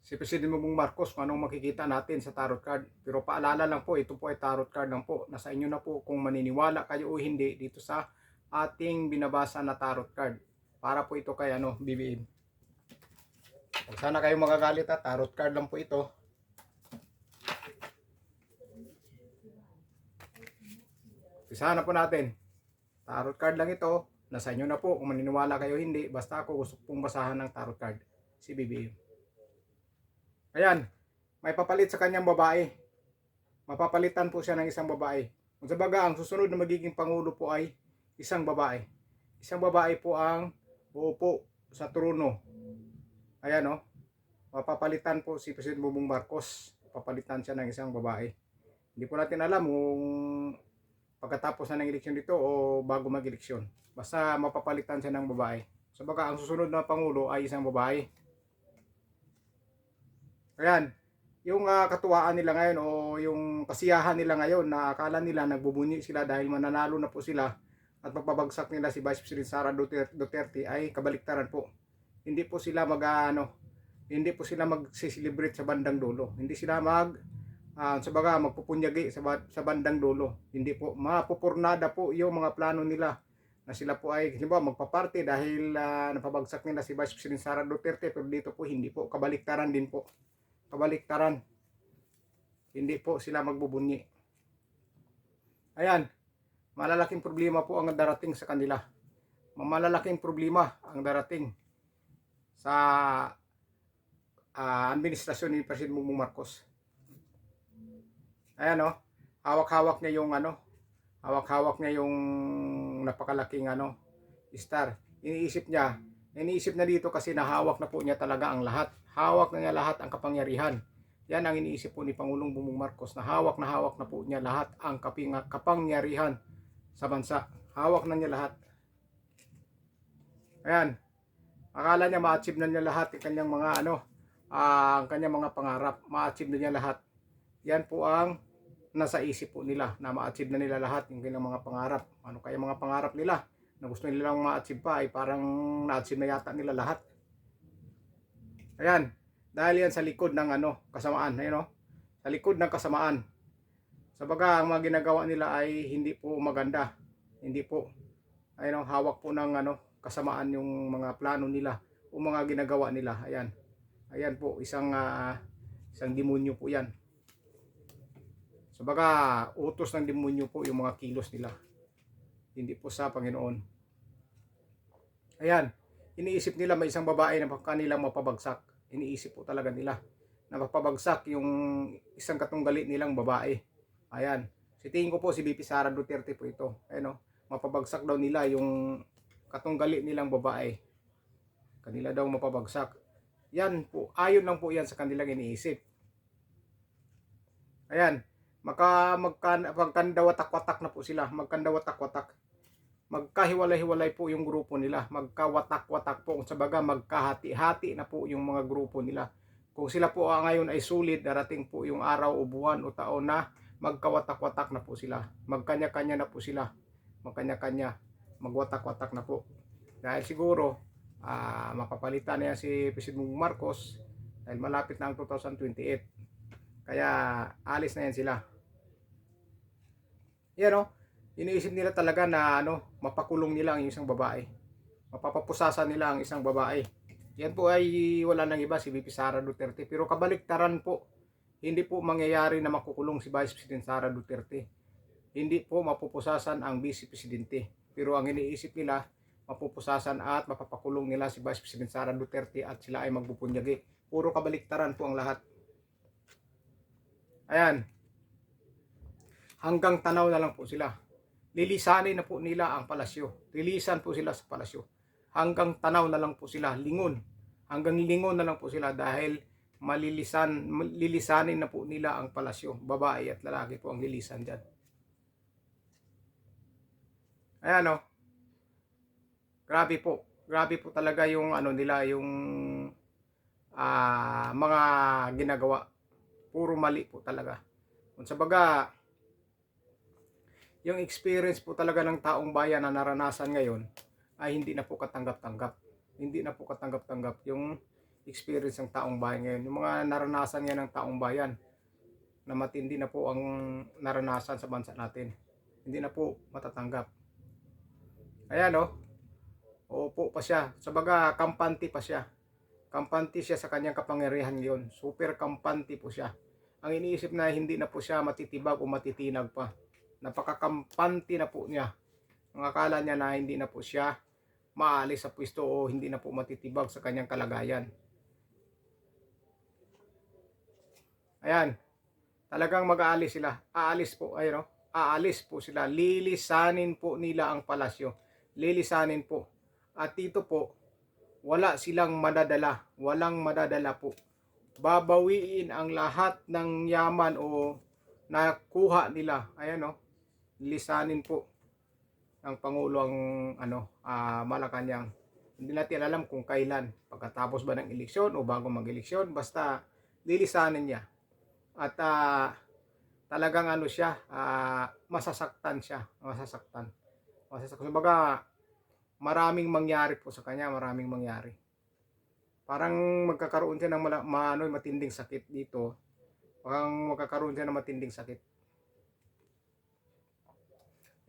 si Presidente Bongbong Marcos kung anong makikita natin sa tarot card. Pero paalala lang po, ito po ay tarot card lang po. Nasa inyo na po kung maniniwala kayo o hindi dito sa ating binabasa na tarot card. Para po ito kay BBM. Sana kayo magagalit, tarot card lang po ito. Isa na po natin. Tarot card lang ito. Nasa inyo na po kung maniniwala kayo hindi. Basta ako gusto pong basahan ng tarot card. Si BBM. Ayan, may papalit sa kanyang babae. Mapapalitan po siya ng isang babae. Kung sa baga, ang susunod na magiging pangulo po ay isang babae. Isang babae po ang uupo sa trono. Ayan mapapalitan po si Presidente Bongbong Marcos. Papalitan siya ng isang babae. Hindi po natin alam kung pagkatapos na ng eleksyon dito o bago mag-eleksyon. Basta mapapalitan siya ng babae. Sa baga, ang susunod na pangulo ay isang babae. Ayan, yung katuwaan nila ngayon o yung kasiyahan nila ngayon na akala nila nagbubunyi sila dahil mananalo na po sila at magpabagsak nila si Vice President Sara Duterte ay kabaliktaran po. Hindi po sila hindi po sila mag-celebrate sa bandang dulo. Hindi sila magpupunyagi sa bandang dulo. Hindi po, mapupurnada po yung mga plano nila na sila po ay halimbawa magpa-party dahil napabagsak nila si Vice President Sara Duterte, pero dito po hindi po, kabaliktaran din po. Kabaliktaran. Hindi po sila magbubunyi. Ayan, malalaking problema po ang darating sa kanila. Malalaking problema ang darating sa administrasyon ni Presidente Bongbong Marcos. Ayan hawak-hawak niya yung hawak-hawak niya yung napakalaking star. Iniisip na dito kasi nahawak na po niya talaga ang lahat. Hawak na niya lahat ang kapangyarihan. Yan ang iniisip po ni Pangulong Bongbong Marcos, na hawak na po niya lahat ang kapangyarihan sa bansa. Hawak na niya lahat. Ayan. Akala niya ma-achieve na niya lahat ang kanyang mga ang kanyang mga pangarap. Ma-achieve na niya lahat. Yan po ang nasa isip po nila, na ma-achieve na nila lahat yung kanilang mga pangarap. Ano kaya mga pangarap nila na gusto nilang ma-achieve pa ay parang na-achieve na yata nila lahat. Ayan, dahil yan sa likod ng kasamaan, sa likod ng kasamaan. Sa baga, ang mga ginagawa nila ay hindi po maganda. Hindi po, hawak po ng kasamaan yung mga plano nila o mga ginagawa nila. Ayan, ayan po, isang demonyo po yan. Sa baga, utos ng demonyo po yung mga kilos nila. Hindi po sa Panginoon. Ayan, iniisip nila may isang babae na kanilang mapabagsak. Iniisip po talaga nila na mapabagsak yung isang katunggali nilang babae. Ayan, tingin ko po si VP Sara Duterte po ito. Ayan mapabagsak daw nila yung katunggali nilang babae. Kanila daw mapabagsak. Yan po, ayon lang po yan sa kanilang iniisip. Ayan, magkandawatak-watak na po sila. Magkandawatak-watak. Magkahiwalay-hiwalay po yung grupo nila. Magkawatak-watak po. Sa baga, magkahati-hati na po yung mga grupo nila. Kung sila po ngayon ay sulit, darating po yung araw o buwan o taon na magkawatak-watak na po sila. Magkanya-kanya na po sila. Magkanya-kanya. Magwatak-watak na po. Dahil siguro, mapapalitan na yan si Presidente Marcos dahil malapit na ang 2028. Kaya, alis na yan sila. Yan iniisip nila talaga na mapakulong nila ang isang babae. Mapapapusasan nila ang isang babae. Yan po ay wala nang iba si VP Sara Duterte. Pero kabaliktaran po, hindi po mangyayari na makukulong si Vice President Sara Duterte. Hindi po mapupusasan ang Vice Presidente. Pero ang iniisip nila, mapupusasan at mapapakulong nila si Vice President Sara Duterte at sila ay magpupunyagi. Puro kabaliktaran po ang lahat. Ayan. Hanggang tanaw na lang po sila. Lilisanin na po nila ang palasyo. Lilisan po sila sa palasyo. Hanggang tanaw na lang po sila, lingon. Hanggang lingon na lang po sila dahil lilisanin na po nila ang palasyo. Babae at lalaki po ang lilisan dyan. Ayan grabe po. Grabe po talaga yung nila, yung mga ginagawa. Puro mali po talaga. Kung sa baga, yung experience po talaga ng taong bayan na naranasan ngayon ay hindi na po katanggap-tanggap. Hindi na po katanggap-tanggap yung experience ng taong bayan ngayon. Yung mga naranasan niya ng taong bayan na matindi na po ang naranasan sa bansa natin. Hindi na po matatanggap. Ayan o, uupo pa siya. Sabaga, kampante pa siya. Kampante siya sa kanyang kapangyarihan ngayon. Super kampante po siya. Ang iniisip na hindi na po siya matitibag o matitinag pa. Napakakampante na po niya. Ang akala niya na hindi na po siya maalis sa pwesto o hindi na po matitibag sa kanyang kalagayan. Ayan, talagang mag-aalis sila. Aalis po, ayun, aalis po sila. Lilisanin po nila ang palasyo. Lilisanin po. At dito po, wala silang madadala. Walang madadala po. Babawiin ang lahat ng yaman o nakuha nila. Ayan, lilisanin po ng Pangulo ang Malacanang. Hindi natin alam kung kailan. Pagkatapos ba ng eleksyon o bago mag-eleksyon. Basta lilisanin niya. At talagang siya, masasaktan siya. Masasaktan. Kumbaga, maraming mangyari po sa kanya. Maraming mangyari. Parang magkakaroon siya ng matinding sakit dito. Parang magkakaroon siya ng matinding sakit.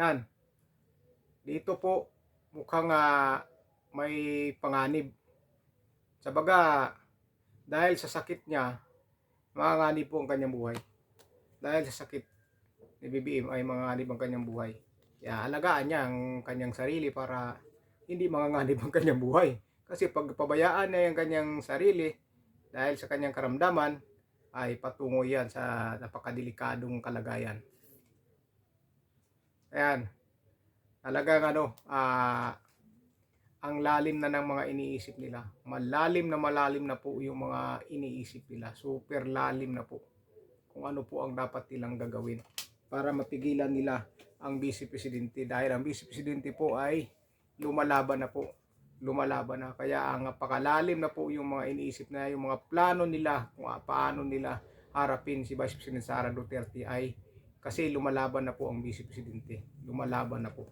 Yan. Dito po, mukhang may panganib. Sabaga, dahil sa sakit niya, manganganib po ang kanyang buhay. Dahil sa sakit ni BBM ay manganganib ang kanyang buhay. Kaya alagaan niya ang kanyang sarili para hindi manganganib ang kanyang buhay. Kasi pag pabayaan niya ang kanyang sarili dahil sa kanyang karamdaman, ay patungo yan sa napakadelikadong kalagayan. Ayan. Talagang ang lalim na ng mga iniisip nila. Malalim na po yung mga iniisip nila. Super lalim na po. Kung ano po ang dapat nilang gagawin para mapigilan nila ang Vice Presidente. Dahil ang Vice Presidente po ay lumalaban na po. Lumalaban na. Kaya ang napakalalim na po yung mga iniisip na yung mga plano nila kung paano nila harapin si Vice President Sara Duterte ay kasi lumalaban na po ang Vice Presidente. Lumalaban na po.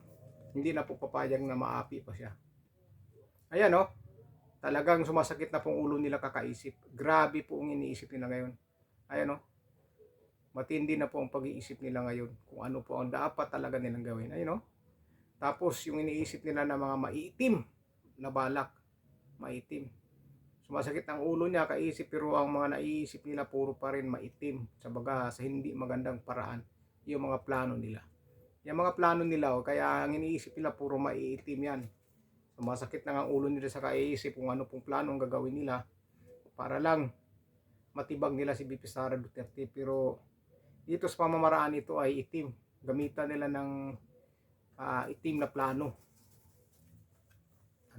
Hindi na po papayag na maapi pa siya. Ayan talagang sumasakit na pong ulo nila kakaisip. Grabe po ang iniisip nila ngayon. Ayan matindi na po ang pag-iisip nila ngayon kung ano po ang dapat talaga nilang gawin. Ayan tapos yung iniisip nila na mga maitim na balak. Maitim. Sumasakit ang ulo niya kaisip pero ang mga naiisip nila puro pa rin maitim. Sabaga sa hindi magandang paraan yung mga plano nila. Yung mga plano nila kaya ang iniisip nila puro maiitim yan. Sumasakit na ang ulo nila sa kaiisip kung ano pong plano ang gagawin nila para lang matibag nila si VP Sara Duterte. Pero dito sa pamamaraan ito ay itim. Gamitan nila ng itim na plano.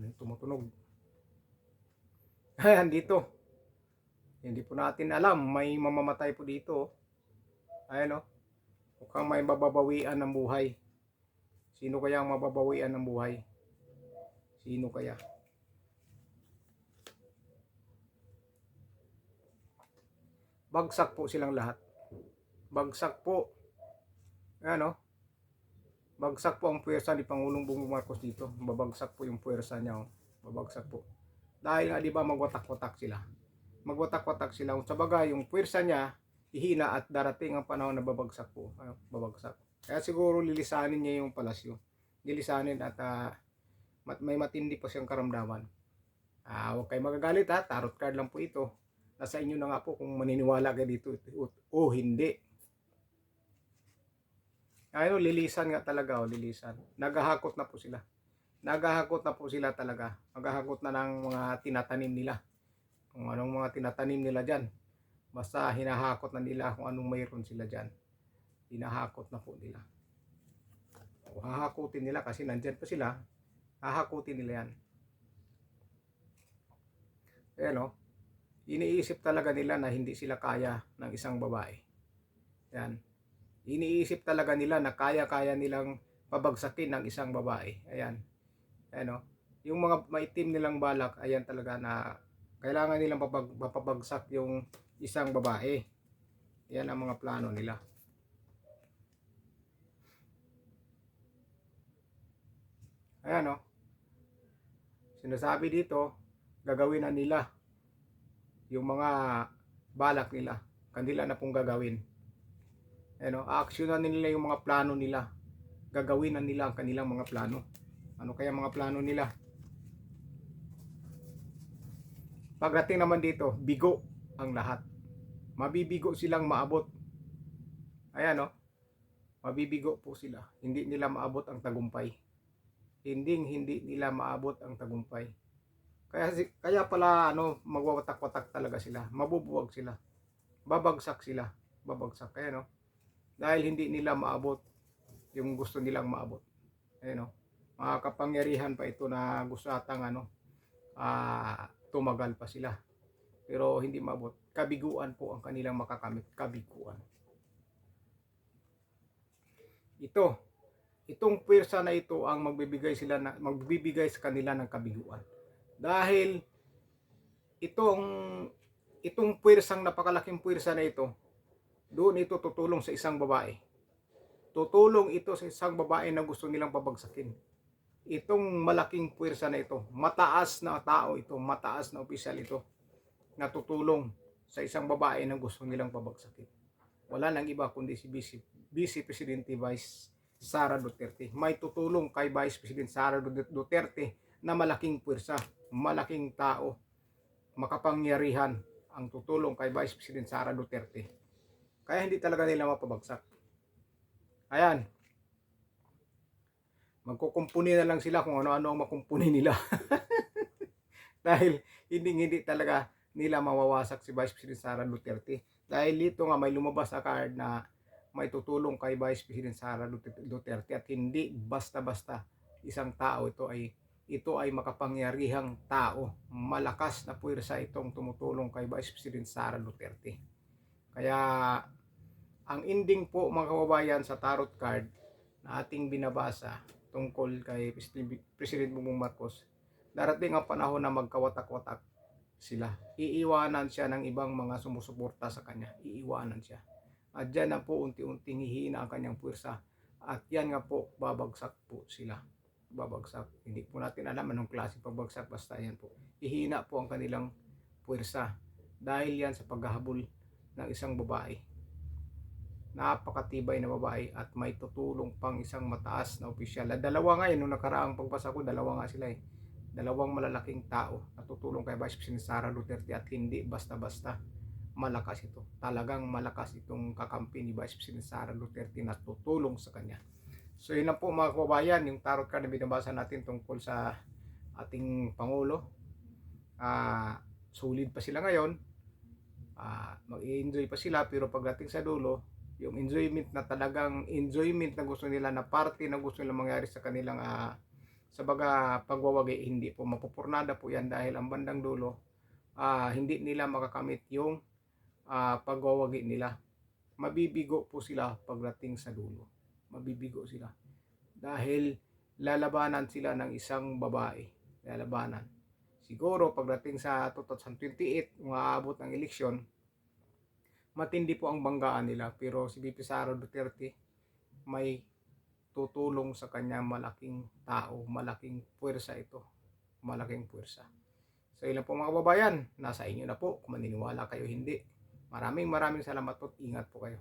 Ano yung tumutunog? Ayan dito. Hindi po natin alam. May mamamatay po dito. Ayan mukhang may mababawian ng buhay. Sino kaya ang mababawian ng buhay? Sino kaya? Bagsak po silang lahat. Bagsak po. Ayan bagsak po ang puwersa ni Pangulong Bongbong Marcos dito. Babagsak po yung puwersa niya. Babagsak po. Dahil nga di ba magwatak-watak sila. Magwatak-watak sila. Sa bagay yung puwersa niya ihina at darating ang panahon na babagsak po. Babagsak. Kaya siguro lilisanin niya yung palasyo. Lilisanin at may matindi pa siyang karamdaman. Huwag kayo magagalit tarot card lang po ito. Nasa inyo na nga po kung maniniwala kayo dito o hindi. Lilisan nga talaga lilisan. Naghahakot na po sila. Naghahakot na po sila talaga. Maghahakot na ng mga tinatanim nila. Kung anong mga tinatanim nila dyan. Basta hinahakot na nila kung anong mayroon sila dyan. Hinahakot na po nila. Hahakutin nila kasi nandyan pa sila. Hahakutin nila yan. Ayan iniisip talaga nila na hindi sila kaya ng isang babae. Yan. Iniisip talaga nila na kaya-kaya nilang pabagsakin ng isang babae. Ayan. Ayan yung mga maitim nilang balak, ayan talaga na kailangan nilang papabagsak yung isang babae. Yan ang mga plano nila. Ayan sinasabi dito, gagawin na nila yung mga balak nila, kanila na pong gagawin. Aaksyonan nila yung mga plano nila. Gagawin na nila ang kanilang mga plano. Ano kaya mga plano nila? Pagdating naman dito, bigo ang lahat. Mabibigo silang maabot. Ayan, no? Mabibigo po sila. Hindi nila maabot ang tagumpay. Hindi nila maabot ang tagumpay. Kaya pala magwawatak-watak talaga sila. Mabubuwag sila. Babagsak sila. Babagsak. Kaya no? Dahil hindi nila maabot yung gusto nilang maabot. Ayan, no? Mga kapangyarihan pa ito na gusto atang tumagal pa sila. Pero hindi maabot. Kabiguan po ang kanilang makakamit. Kabiguan. Itong pwersa na ito ang magbibigay sa kanila ng kabiguan. Dahil itong pwersang napakalaking pwersa na ito, doon ito tutulong sa isang babae. Tutulong ito sa isang babae na gusto nilang pabagsakin. Itong malaking pwersa na ito, mataas na tao ito, mataas na opisyal ito, na tutulong sa isang babae na gusto nilang pabagsakin. Wala nang iba kundi si Vice Presidente Vice Sara Duterte. May tutulong kay Vice President Sara Duterte na malaking pwersa, malaking tao, makapangyarihan ang tutulong kay Vice President Sara Duterte. Kaya hindi talaga nila mapabagsak. Ayan. Magkukumpuni na lang sila kung ano-ano ang makumpuni nila. Dahil hindi talaga nila mawawasak si Vice President Sara Duterte. Dahil dito nga may lumabas na card na may tutulong kay Vice President Sara Duterte at hindi basta-basta isang tao. Ito ay makapangyarihang tao. Malakas na puwersa itong tumutulong kay Vice President Sara Duterte. Kaya ang ending po mga kababayan sa tarot card na ating binabasa tungkol kay President Bongbong Marcos, darating ang panahon na magkawatak-watak sila. Iiwanan siya ng ibang mga sumusuporta sa kanya. Iiwanan siya. At dyan na po unti-unting hihina ang kanyang puwersa. At yan nga po, babagsak po sila. Babagsak. Hindi po natin alam anong klase pagbagsak. Basta yan po. Ihina po ang kanilang puwersa. Dahil yan sa paghahabol ng isang babae. Napakatibay na babae at may tutulong pang isang mataas na opisyal. Dalawa nga nung nakaraang pagbasa ko, dalawa nga sila dalawang malalaking tao na tutulong kay Vice President Sara Duterte at hindi basta-basta. Malakas ito. Talagang malakas itong kakampi ni Vice President Sara Duterte na tutulong sa kanya. So yun na po mga kababayan, yung tarot card na binabasa natin tungkol sa ating Pangulo. Solid pa sila ngayon. Mag-i-enjoy pa sila, pero pagdating sa dulo, yung enjoyment na talagang enjoyment na gusto nila, na party na gusto nila mangyari sa kanilang sa baga pagwawagi, hindi po mapupurnada po yan dahil ang bandang dulo hindi nila makakamit yung pagwawagi nila. Mabibigo po sila pagdating sa dulo. Mabibigo sila dahil lalabanan sila ng isang babae. Lalabanan. Siguro pagdating sa 2028, maaabot ng eleksyon, matindi po ang banggaan nila, pero si VP Sara Duterte may tutulong sa kanya, malaking tao, malaking puwersa ito, malaking puwersa. So ilan po mga kababayan, nasa inyo na po kung maniniwala kayo hindi. Maraming salamat po at ingat po kayo.